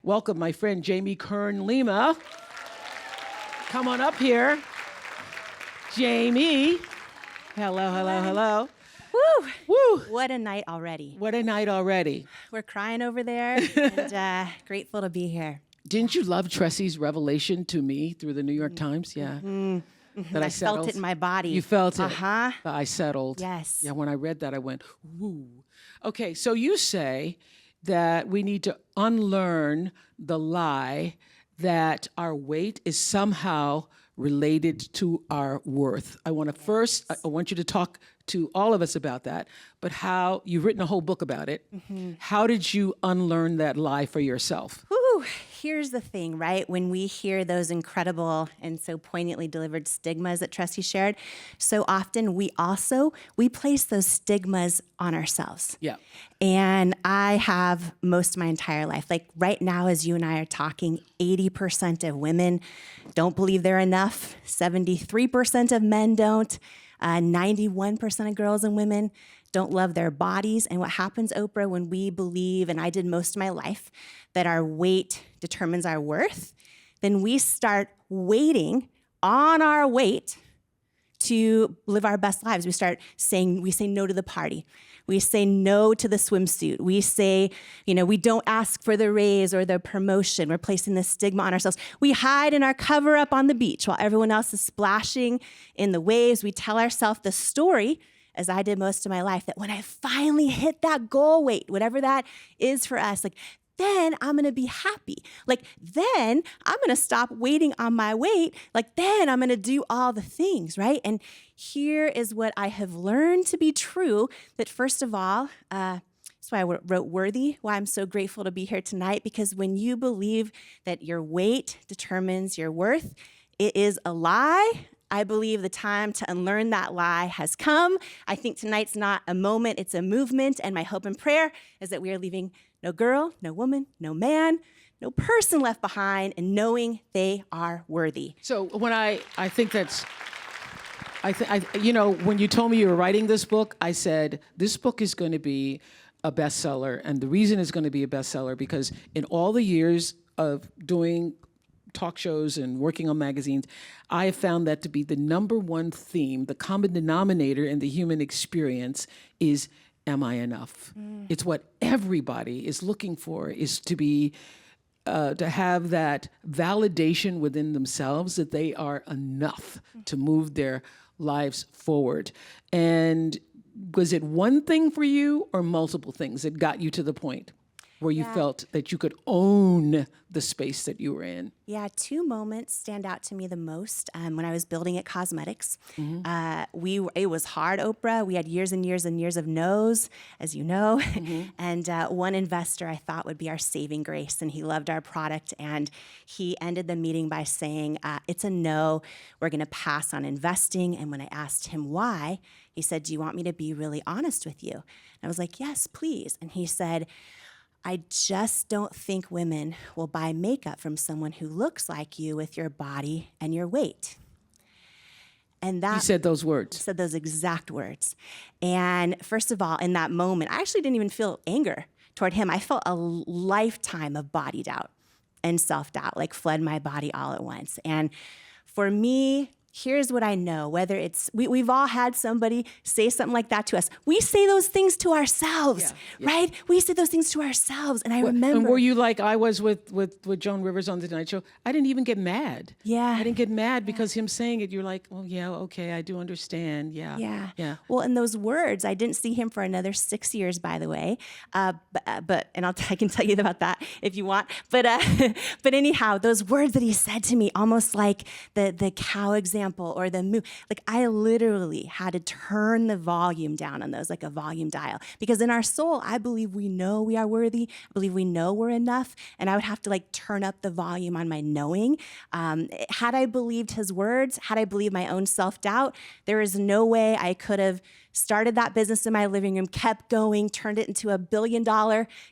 welcome my friend Jamie Kern Lima. Come on up here. Jamie. Hello, hello, hello. Woo! Woo! What a night already. What a night already. We're crying over there and grateful to be here. Didn't you love Tressy's revelation to me through the New York Times? Yeah. That I felt it in my body. You felt it. Uh-huh. I settled. Yes. Yeah, when I read that, I went, woo. Okay, so you say that we need to unlearn the lie that our weight is somehow related to our worth. I want to first, I want you to talk to all of us about that, but how, you've written a whole book about it. How did you unlearn that lie for yourself? Whew. Here's the thing, right? When we hear those incredible and so poignantly delivered stigmas that Tressy shared, so often we place those stigmas on ourselves. Yeah. And I have most of my entire life. Like right now, as you and I are talking, 80% of women don't believe they're enough. 73% of men don't. 91% of girls and women don't love their bodies. And what happens, Oprah, when we believe, and I did most of my life, that our weight determines our worth, then we start waiting on our weight to live our best lives. We say no to the party. We say no to the swimsuit. We say, we don't ask for the raise or the promotion. We're placing this stigma on ourselves. We hide in our cover up on the beach while everyone else is splashing in the waves. We tell ourselves the story, as I did most of my life, that when I finally hit that goal weight, whatever that is for us, then I'm gonna be happy. Then I'm gonna stop waiting on my weight. Then I'm gonna do all the things, right? And here is what I have learned to be true, that first of all, that's why I wrote Worthy, why I'm so grateful to be here tonight, because when you believe that your weight determines your worth, it is a lie. I believe the time to unlearn that lie has come. I think tonight's not a moment, it's a movement, and my hope and prayer is that we are leaving no girl, no woman, no man, no person left behind, and knowing they are worthy. So when I think that's, when you told me you were writing this book, I said, this book is going to be a bestseller. And the reason it's going to be a bestseller, because in all the years of doing talk shows and working on magazines, I have found that to be the number one theme, the common denominator in the human experience is, am I enough? It's what everybody is looking for, is to be, to have that validation within themselves that they are enough to move their lives forward. And was it one thing for you or multiple things that got you to the point where you felt that you could own the space that you were in? Yeah, two moments stand out to me the most. When I was building at Cosmetics, it was hard, Oprah. We had years and years and years of no's, as you know. And one investor I thought would be our saving grace, and he loved our product. And he ended the meeting by saying, it's a no, we're gonna pass on investing. And when I asked him why, he said, do you want me to be really honest with you? And I was like, yes, please. And he said, I just don't think women will buy makeup from someone who looks like you with your body and your weight. And that— You said those words. Said those exact words. And first of all, in that moment, I actually didn't even feel anger toward him. I felt a lifetime of body doubt and self-doubt, flood my body all at once. And for me, here's what I know, whether it's, we've all had somebody say something like that to us. We say those things to ourselves, right? We say those things to ourselves. And I remember— And were you like I was with Joan Rivers on The Tonight Show? I didn't even get mad. Yeah. I didn't get mad because him saying it, you're like, oh yeah, okay, I do understand, yeah. Well, in those words, I didn't see him for another 6 years, by the way. But I can tell you about that if you want. But anyhow, those words that he said to me, almost like the cow example or the moo, I literally had to turn the volume down on those, like a volume dial. Because in our soul, I believe we know we are worthy. I believe we know we're enough. And I would have to turn up the volume on my knowing. Had I believed his words, had I believed my own self-doubt, there is no way I could have started that business in my living room, kept going, turned it into $1 billion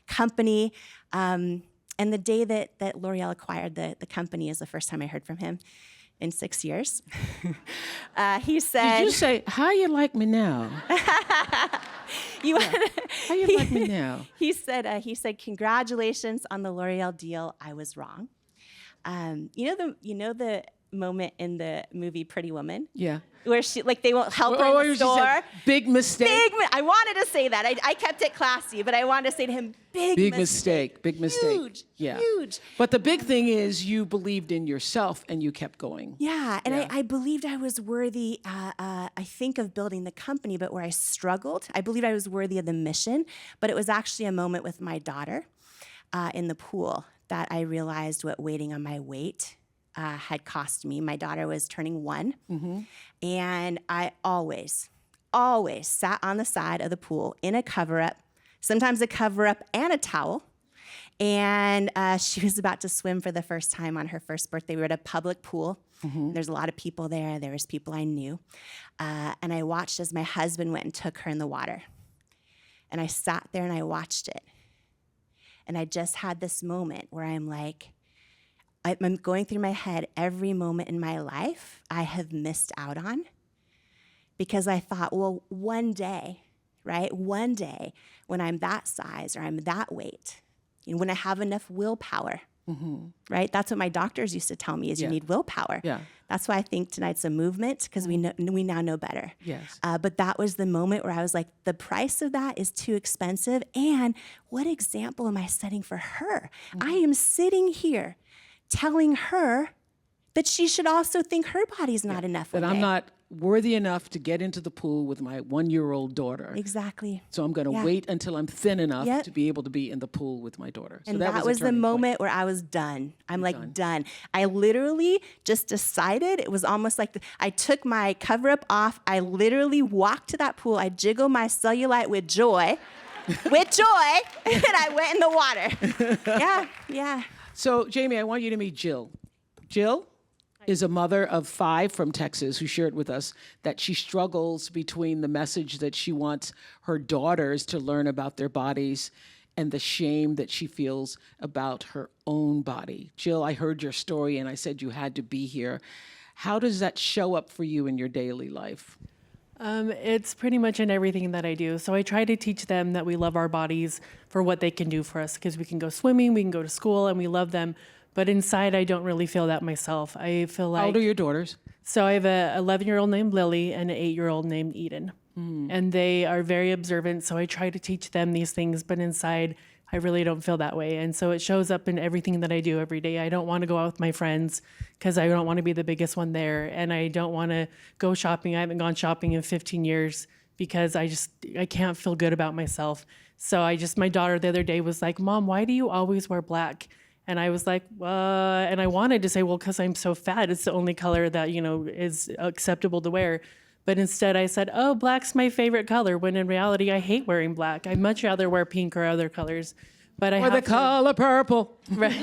company. And the day that L'Oreal acquired the company is the first time I heard from him. in 6 years. He said, Did you say, how you like me now? you How you like me now? He said, congratulations on the L'Oreal deal. I was wrong. You know the moment in the movie Pretty Woman? Yeah. Where they won't help her Or in the she said, store. big mistake. I wanted to say that. I kept it classy, but I wanted to say to him, big mistake. Big mistake. Huge. Yeah. Huge. But the big thing is you believed in yourself and you kept going. Yeah, and I believed I was worthy, I think, of building the company, but where I struggled, I believed I was worthy of the mission, but it was actually a moment with my daughter in the pool that I realized what waiting on my weight had cost me. My daughter was turning 1, and I always sat on the side of the pool in a cover-up, sometimes a cover-up and a towel, and she was about to swim for the first time on her first birthday. We were at a public pool. There's a lot of people there. There was people I knew. And I watched as my husband went and took her in the water. And I sat there and I watched it. And I just had this moment where I'm like, I'm going through my head every moment in my life I have missed out on. Because I thought, well, one day, right? One day when I'm that size or I'm that weight, and when I have enough willpower, right? That's what my doctors used to tell me is you need willpower. Yeah. That's why I think tonight's a movement because we now know better. Yes. But that was the moment where I was like, the price of that is too expensive. And what example am I setting for her? I am sitting here telling her that she should also think her body's not enough. That I'm not worthy enough to get into the pool with my 1-year-old daughter. Exactly. So I'm going to wait until I'm thin enough Yep. to be able to be in the pool with my daughter. So And that was the moment where I was done. I'm like, done. I literally just decided, it was almost like I took my cover-up off. I literally walked to that pool. I jiggled my cellulite with joy, and I went in the water. Yeah. So, Jamie, I want you to meet Jill. Jill is a mother of 5 from Texas who shared with us that she struggles between the message that she wants her daughters to learn about their bodies and the shame that she feels about her own body. Jill, I heard your story and I said you had to be here. How does that show up for you in your daily life? It's pretty much in everything that I do. So I try to teach them that we love our bodies for what they can do for us, because we can go swimming, we can go to school, and we love them. But inside, I don't really feel that myself. I feel like... How old are your daughters? So I have an 11-year-old named Lily and an 8-year-old named Eden. And they are very observant, so I try to teach them these things, but inside, I really don't feel that way. And so it shows up in everything that I do every day. I don't want to go out with my friends because I don't want to be the biggest one there. And I don't want to go shopping. I haven't gone shopping in 15 years because I can't feel good about myself. So my daughter the other day was like, Mom, why do you always wear black? And I was like, and I wanted to say, well, because I'm so fat. It's the only color that, is acceptable to wear. But instead I said, oh, black's my favorite color, when in reality, I hate wearing black. I'd much rather wear pink or other colors. But I Or the color purple. Right.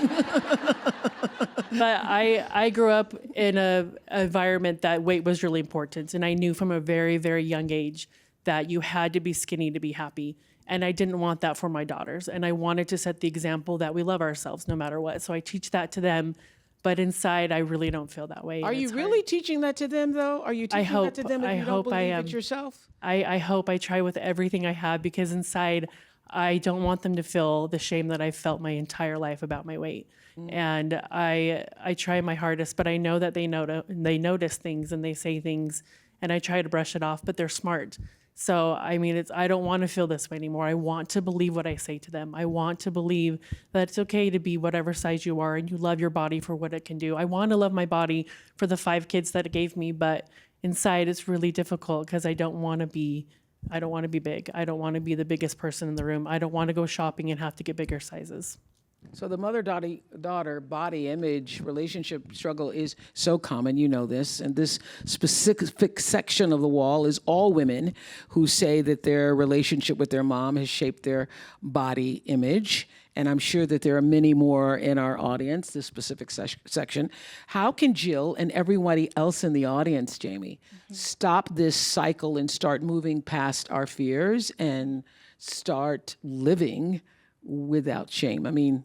But I grew up in an environment that weight was really important. And I knew from a very, very young age that you had to be skinny to be happy. And I didn't want that for my daughters. And I wanted to set the example that we love ourselves no matter what. So I teach that to them. But inside, I really don't feel that way. Are you really teaching that to them, though? Are you teaching that to them if you don't believe it yourself? I hope. I try with everything I have, because inside, I don't want them to feel the shame that I've felt my entire life about my weight. And I try my hardest, but I know that they notice things and they say things, and I try to brush it off, but they're smart. So, I mean, I don't want to feel this way anymore. I want to believe what I say to them. I want to believe that it's okay to be whatever size you are and you love your body for what it can do. I want to love my body for the 5 kids that it gave me, but inside it's really difficult because I don't want to be big. I don't want to be the biggest person in the room. I don't want to go shopping and have to get bigger sizes. So the mother-daughter body image relationship struggle is so common, you know this, and this specific section of the wall is all women who say that their relationship with their mom has shaped their body image, and I'm sure that there are many more in our audience, this specific section. How can Jill and everybody else in the audience, Jamie, stop this cycle and start moving past our fears and start living without shame? I mean,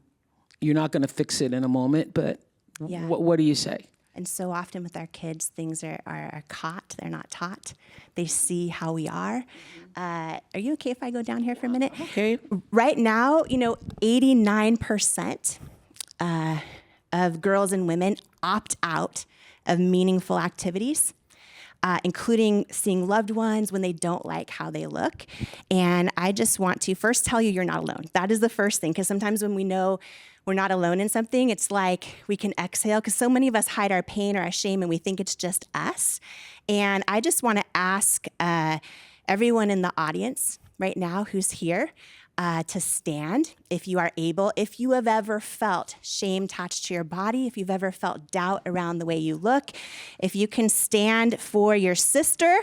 you're not going to fix it in a moment, but what do you say? And so often with our kids, things are caught, they're not taught. They see how we are. Are you okay if I go down here for a minute? Okay. Right now, 89% of girls and women opt out of meaningful activities, including seeing loved ones when they don't like how they look. And I just want to first tell you, you're not alone. That is the first thing, because sometimes when we know we're not alone in something, it's like we can exhale, because so many of us hide our pain or our shame and we think it's just us. And I just want to ask everyone in the audience right now who's here to stand if you are able. If you have ever felt shame attached to your body, if you've ever felt doubt around the way you look, if you can stand for your sister,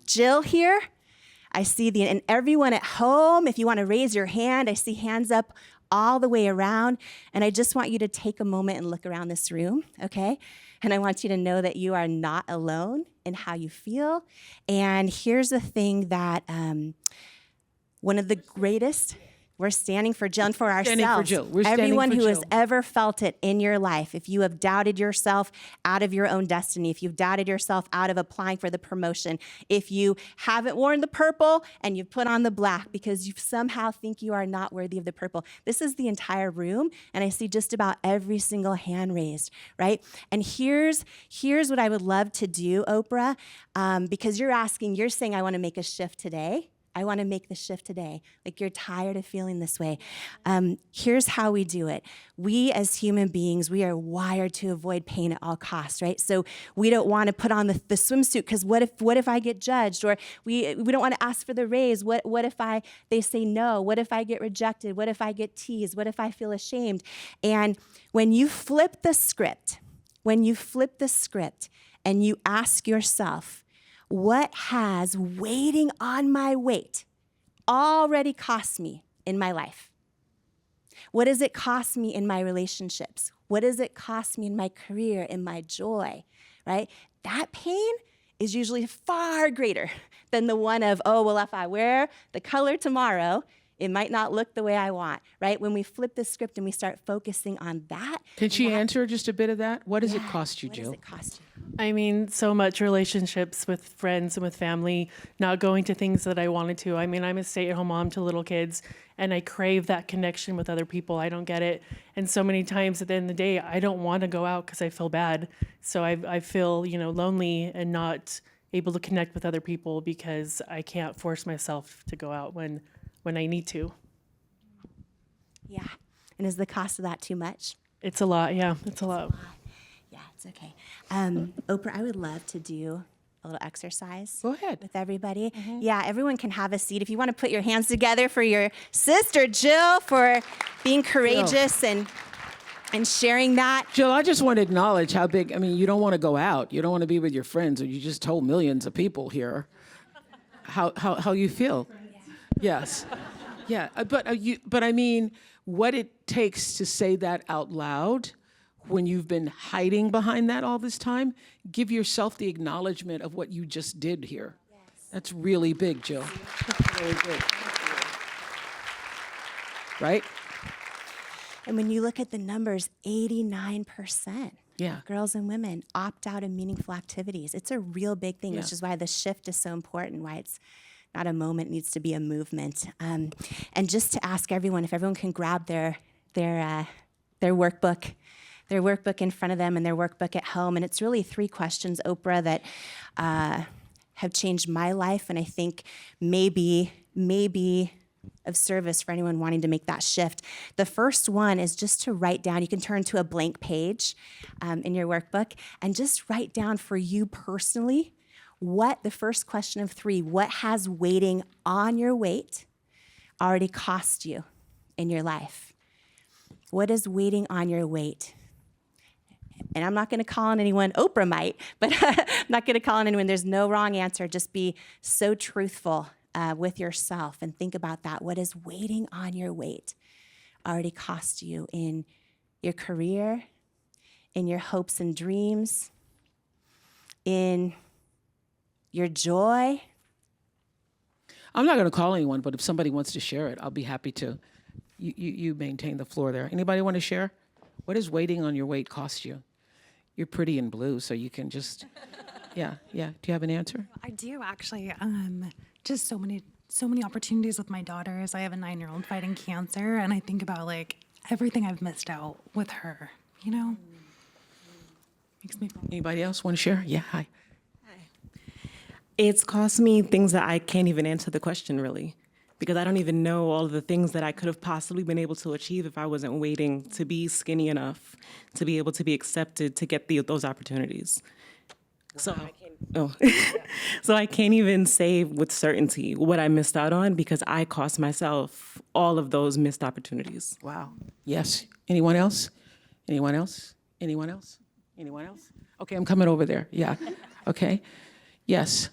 Jill here. I see and everyone at home, if you want to raise your hand, I see hands up all the way around. And I just want you to take a moment and look around this room, okay? And I want you to know that you are not alone in how you feel. And here's the thing that one of the greatest, we're standing for Jill and for ourselves. Standing for Jill. We're standing Everyone for who has Jill. ever felt it in your life, if you have doubted yourself out of your own destiny, if you've doubted yourself out of applying for the promotion, if you haven't worn the purple and you've put on the black because you somehow think you are not worthy of the purple, this is the entire room, and I see just about every single hand raised, right? And here's what I would love to do, Oprah, because you're saying, I want to make a shift today. I want to make the shift today. Like, you're tired of feeling this way. Here's how we do it. We as human beings, we are wired to avoid pain at all costs, right? So we don't want to put on the swimsuit because what if I get judged? Or we don't want to ask for the raise. What if they say no? What if I get rejected? What if I get teased? What if I feel ashamed? And when you flip the script and you ask yourself, what has waiting on my weight already cost me in my life? What does it cost me in my relationships? What does it cost me in my career, in my joy, right? That pain is usually far greater than the one of, oh, well, if I wear the color tomorrow, it might not look the way I want, right? When we flip the script and we start focusing on that. Can she answer just a bit of that? What does it cost you, Jill? What does it cost you? I mean, so much relationships with friends and with family, not going to things that I wanted to. I mean, I'm a stay-at-home mom to little kids, and I crave that connection with other people. I don't get it. And so many times at the end of the day, I don't want to go out because I feel bad. So I feel, lonely and not able to connect with other people because I can't force myself to go out when I need to. Yeah. And is the cost of that too much? It's a lot. Yeah, it's a lot. Yeah, it's okay. Oprah, I would love to do a little exercise. Go ahead. With everybody. Mm-hmm. Yeah, everyone can have a seat. If you want to put your hands together for your sister, Jill, for being courageous and sharing that. Jill, I just want to acknowledge how big, you don't want to go out. You don't want to be with your friends, or you just told millions of people here how you feel. Yes. Yeah. But what it takes to say that out loud when you've been hiding behind that all this time, give yourself the acknowledgement of what you just did here. Yes. That's really big, Jill. Really big. Right? And when you look at the numbers, 89%. Yeah. Girls and women opt out of meaningful activities. It's a real big thing, which is why the shift is so important, why it's not a moment, it needs to be a movement. And just to ask everyone, if everyone can grab their workbook in front of them and their workbook at home. And it's really 3 questions, Oprah, that have changed my life, and I think maybe of service for anyone wanting to make that shift. The first one is just to write down. You can turn to a blank page in your workbook and just write down for you personally the first question of 3, what has waiting on your weight already cost you in your life? What is waiting on your weight? And I'm not going to call on anyone. Oprah might, but I'm not going to call on anyone. There's no wrong answer. Just be so truthful with yourself and think about that. What is waiting on your weight already cost you in your career, in your hopes and dreams, in your joy? I'm not going to call anyone, but if somebody wants to share it, I'll be happy to. You maintain the floor there. Anybody want to share? What does waiting on your weight cost you? You're pretty in blue, so you can just, yeah. Do you have an answer? I do actually. Just so many opportunities with my daughters. I have a 9-year-old fighting cancer, and I think about like everything I've missed out with her. You know, makes me. Anybody else want to share? Yeah, hi. It's cost me things that I can't even answer the question really, because I don't even know all of the things that I could have possibly been able to achieve if I wasn't waiting to be skinny enough to be able to be accepted to get those opportunities. So so I can't even say with certainty what I missed out on because I cost myself all of those missed opportunities. Wow. Yes. Anyone else? Anyone else? Anyone else? Anyone else? Okay, I'm coming over there. Yeah. Okay. Yes.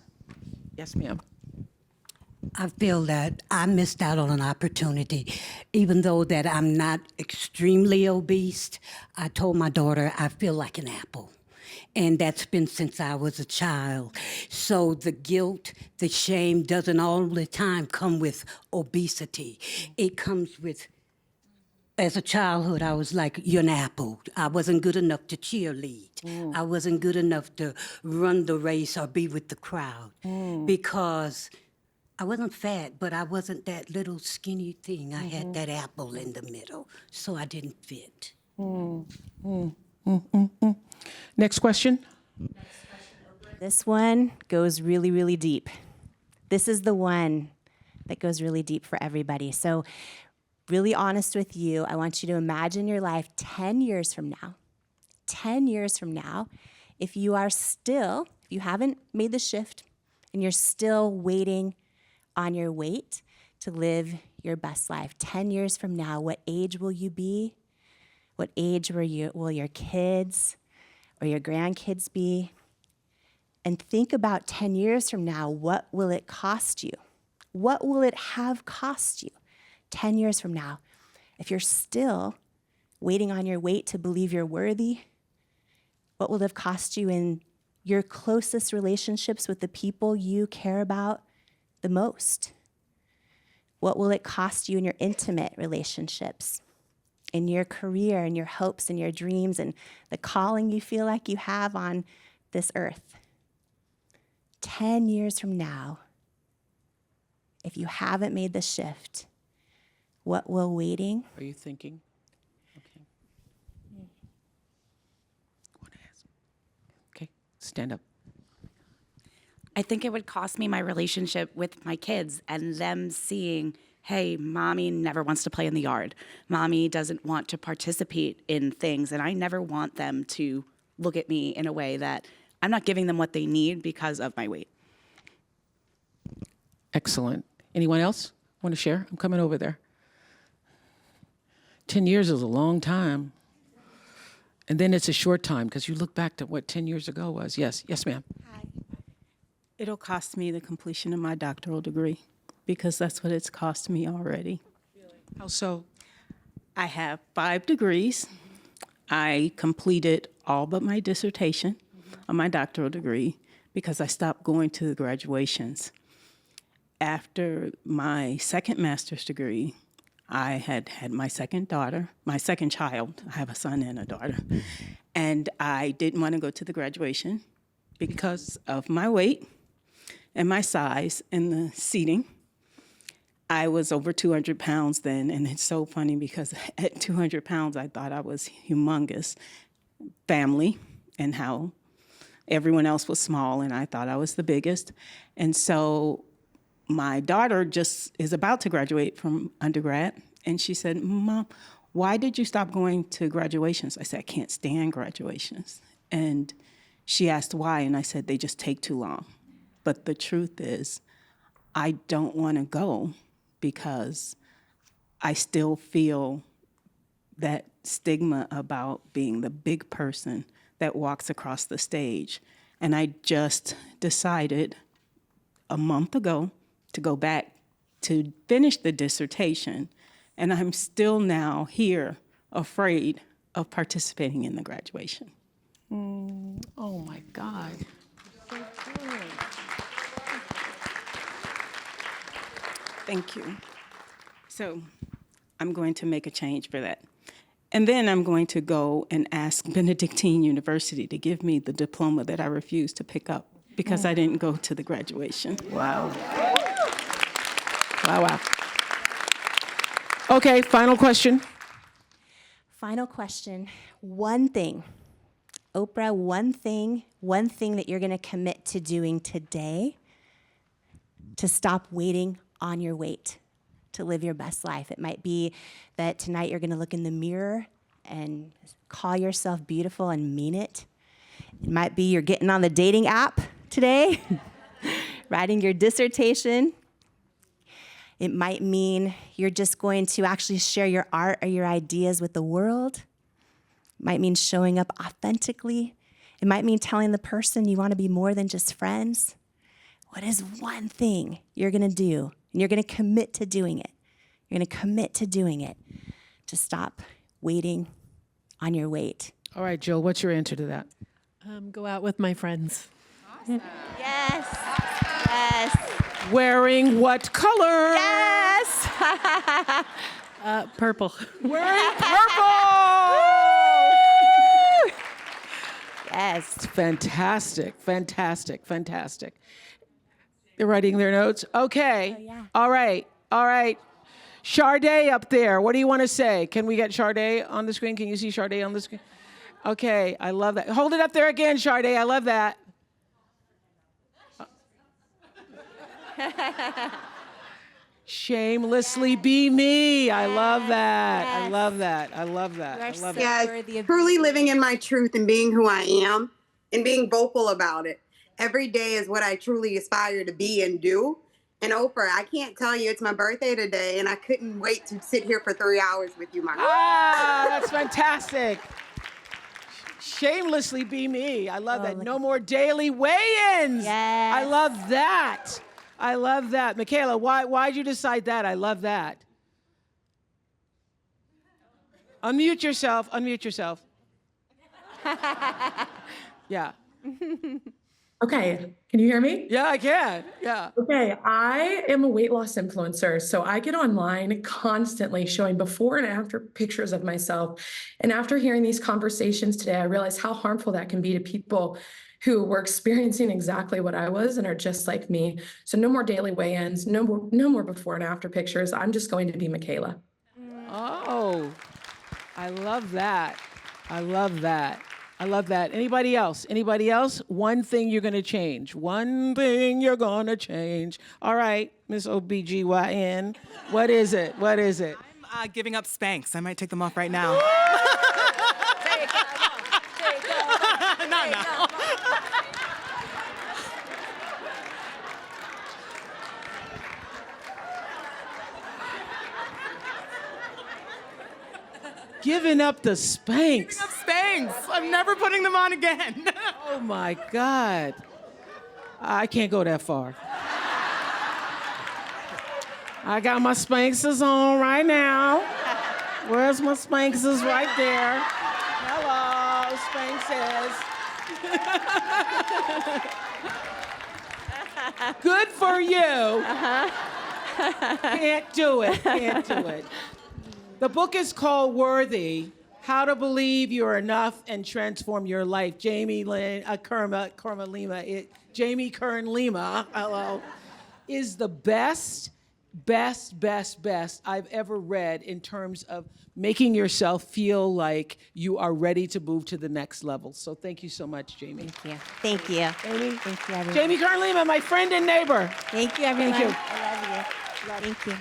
Yes, ma'am. I feel that I missed out on an opportunity. Even though that I'm not extremely obese, I told my daughter I feel like an apple. And that's been since I was a child. So the guilt, the shame doesn't all the time come with obesity. It comes with, as a childhood, I was like, you're an apple. I wasn't good enough to cheerlead. I wasn't good enough to run the race or be with the crowd because I wasn't fat, but I wasn't that little skinny thing. I had that apple in the middle, so I didn't fit. Next question. This one goes really, really deep. This is the one that goes really deep for everybody. So, really honest with you, I want you to imagine your life 10 years from now. 10 years from now, if you haven't made the shift and you're still waiting on your weight to live your best life, 10 years from now, what age will you be? What age will your kids or your grandkids be? And think about 10 years from now, what will it cost you? What will it have cost you 10 years from now? If you're still waiting on your weight to believe you're worthy, what will it have cost you in your closest relationships with the people you care about the most? What will it cost you in your intimate relationships, in your career, in your hopes, and your dreams, and the calling you feel like you have on this earth? 10 years from now, if you haven't made the shift, what will waiting? Are you thinking? Okay. Want to ask? Okay, stand up. I think it would cost me my relationship with my kids and them seeing, hey, mommy never wants to play in the yard. Mommy doesn't want to participate in things. And I never want them to look at me in a way that I'm not giving them what they need because of my weight. Excellent. Anyone else want to share? I'm coming over there. 10 years is a long time. And then it's a short time because you look back to what 10 years ago was. Yes, ma'am. It'll cost me the completion of my doctoral degree because that's what it's cost me already. How so? I have 5 degrees. I completed all but my dissertation on my doctoral degree because I stopped going to the graduations. After my second master's degree, I had my second child. I have a son and a daughter. And I didn't want to go to the graduation because of my weight and my size and the seating. I was over 200 pounds then, and it's so funny because at 200 pounds, I thought I was humongous. Family and how everyone else was small, and I thought I was the biggest. And so my daughter just is about to graduate from undergrad, and she said, Mom, why did you stop going to graduations? I said, I can't stand graduations. And she asked why, and I said, they just take too long. But the truth is, I don't want to go because I still feel that stigma about being the big person that walks across the stage. And I just decided a month ago to go back to finish the dissertation. And I'm still now here afraid of participating in the graduation. Oh my God. Thank you. So I'm going to make a change for that. And then I'm going to go and ask Benedictine University to give me the diploma that I refused to pick up because I didn't go to the graduation. Wow. Wow, wow. Okay, final question. Final question. One thing. Oprah, one thing that you're going to commit to doing today to stop waiting on your weight, to live your best life. It might be that tonight you're going to look in the mirror and call yourself beautiful and mean it. It might be you're getting on the dating app today, writing your dissertation. It might mean you're just going to actually share your art or your ideas with the world. It might mean showing up authentically. It might mean telling the person you want to be more than just friends. What is one thing you're going to do? And you're going to commit to doing it. You're going to commit to doing it to stop waiting on your weight. All right, Jill, what's your answer to that? Go out with my friends. Yes. Yes. Wearing what color? Yes. Purple. Wearing purple! Yes. Fantastic, fantastic, fantastic. They're writing their notes? Okay. Oh, yeah. All right, all right. Sade up there, what do you want to say? Can we get Sade on the screen? Can you see Sade on the screen? Okay, I love that. Hold it up there again, Sade. I love that. Shamelessly be me. I love that. I love that. I love that. I love it. Yes, truly living in my truth and being who I am and being vocal about it. Every day is what I truly aspire to be and do. And Oprah, I can't tell you, it's my birthday today, and I couldn't wait to sit here for 3 hours with you, my girl. Ah, that's fantastic. Shamelessly be me. I love that. No more daily weigh-ins. Yes. I love that. I love that. Michaela, why'd you decide that? I love that. Unmute yourself. Unmute yourself. Yeah. Okay, can you hear me? Yeah, I can. Yeah. Okay, I am a weight loss influencer, so I get online constantly showing before and after pictures of myself. And after hearing these conversations today, I realized how harmful that can be to people who were experiencing exactly what I was and are just like me. So no more daily weigh-ins, no more before and after pictures. I'm just going to be Michaela. Oh, I love that. I love that. I love that. Anybody else? Anybody else? One thing you're going to change. One thing you're going to change. All right, Miss OBGYN. What is it? What is it? I'm giving up Spanx. I might take them off right now. No. Giving up the Spanx. Giving up Spanx. I'm never putting them on again. Oh my God. I can't go that far. I got my Spanxes on right now. Where's my Spanxes? Right there. Hello, Spanxes. Good for you. Can't do it. Can't do it. The book is called Worthy, How to Believe You're Enough and Transform Your Life. Jamie Kern Lima, hello, is the best I've ever read in terms of making yourself feel like you are ready to move to the next level. So thank you so much, Jamie. Thank you. Amy? Thank you, everyone. Jamie Kern Lima, my friend and neighbor. Thank you, everyone. Thank you. I love you. Thank you.